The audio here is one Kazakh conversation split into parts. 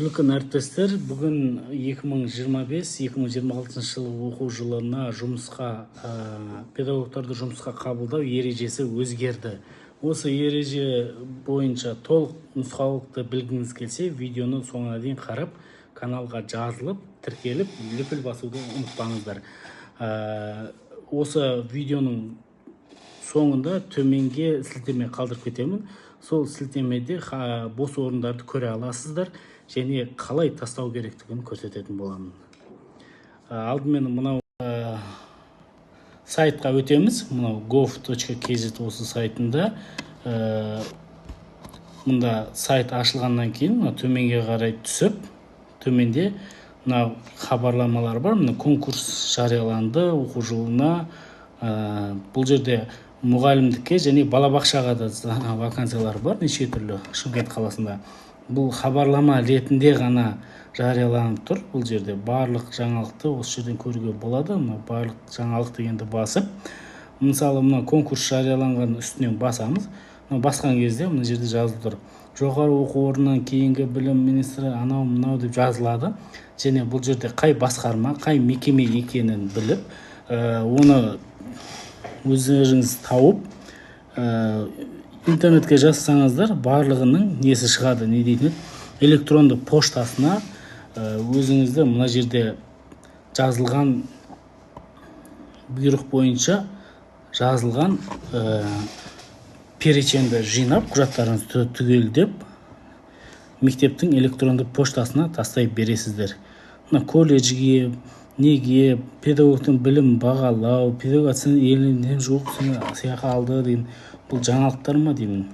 Үлкен әріптестер, бүгін 2025-2026 жылы оқу жылына педагогтарды жұмысқа қабылдау ережесі өзгерді. Осы ереже бойынша толық нұсқаулықты білгіңіз келсе, видеоны соңына дейін қарап, каналға жазылып, тіркеліп, лүпіл басуды ұмытпаңыздар. Осы видеоның соңында төменге сілтеме қалдырып кетемін. Сол сілтемеде бос орындарды көре аласыздар және қалай тастау керектігін көрсететін боламын. Алдымен мынау сайтқа өтеміз. Мынау gov.kz осы сайтында. Мұнда сайт ашылғаннан кейін төменге қарай түсіп, төменде мынау хабарламалар бар. Мына конкурс жарияланды оқу жылына. Бұл жерде мұғалімдікке және балабақшаға да вакансиялар бар, неше түрлі Шымкент қаласында. Бұл хабарлама ретінде ғана жарияланып тұр. Бұл жерде барлық жаңалықты осы жерден көруге болады. Барлық жаңалық дегенді басып, мысалы мына конкурс жарияланған үстінен басамыз. Басқан кезде мына жерде жазылып тұр. Жоғары оқу орнынан кейінгі білім министрі анау мынау деп жазылады. Және бұл жерде қай басқарма, қай мекеме екенін біліп, оны өздеріңіз тауып, интернетке жазсаңыздар, барлығының несі шығады, не дейтін, электронды поштасына өзіңізді мына жерде жазылған бұйрық бойынша жазылған переченді жинап, құжаттарыңызды түгелдеп, мектептің электронды поштасына тастай бересіздер. Колледжге, неге, педагогтың білім бағалау, педагогтың елінен жоқ сыйақы алды деген, бұл жаңалықтар ма деймін.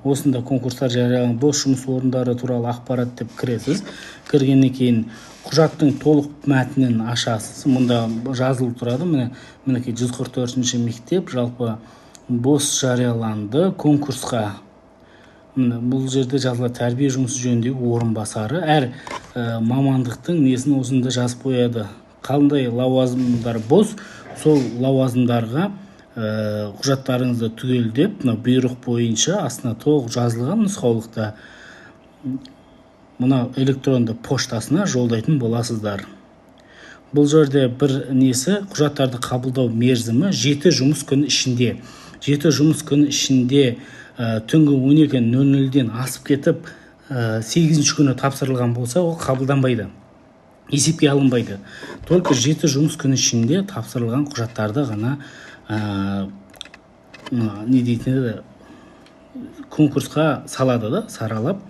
Осында конкурстар жарияланған бос жұмыс орындары туралы ақпарат деп кіресіз. Кіргеннен кейін құжаттың толық мәтінін ашасыз. Мұнда жазылып тұрады. Мінекей 144-ші мектеп жалпы бос жарияланды конкурсқа. Бұл жерде жазылады тәрбие жұмысы жөніндегі орынбасары. Әр мамандықтың несін осында жазып қояды. Қандай лауазымдар бос, сол лауазымдарға құжаттарыңызды түгелдеп, бұйрық бойынша астына толық жазылған нұсқаулықта мына электронды поштасына жолдайтын боласыздар. Бұл жерде бір несі, құжаттарды қабылдау мерзімі 7 жұмыс күні ішінде. 7 жұмыс күні ішінде түнгі 12:00-ден асып кетіп, 8-ші күні тапсырылған болса, ол қабылданбайды, есепке алынбайды. Только 7 жұмыс күні ішінде тапсырылған құжаттарды ғана не дейтін, конкурсқа салады да, саралап,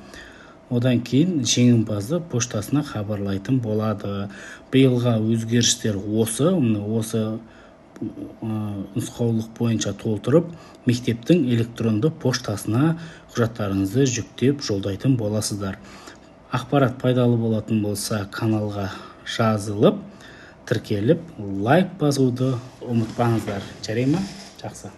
одан кейін жеңімпазды поштасына хабарлайтын болады. Биылға өзгерістер осы нұсқаулық бойынша толтырып, мектептің электронды поштасына құжаттарыңызды жүктеп жолдайтын боласыздар. Ақпарат пайдалы болатын болса, каналға жазылып, тіркеліп, лайк басуды ұмытпаңыздар. Жарай ма? Жақсы.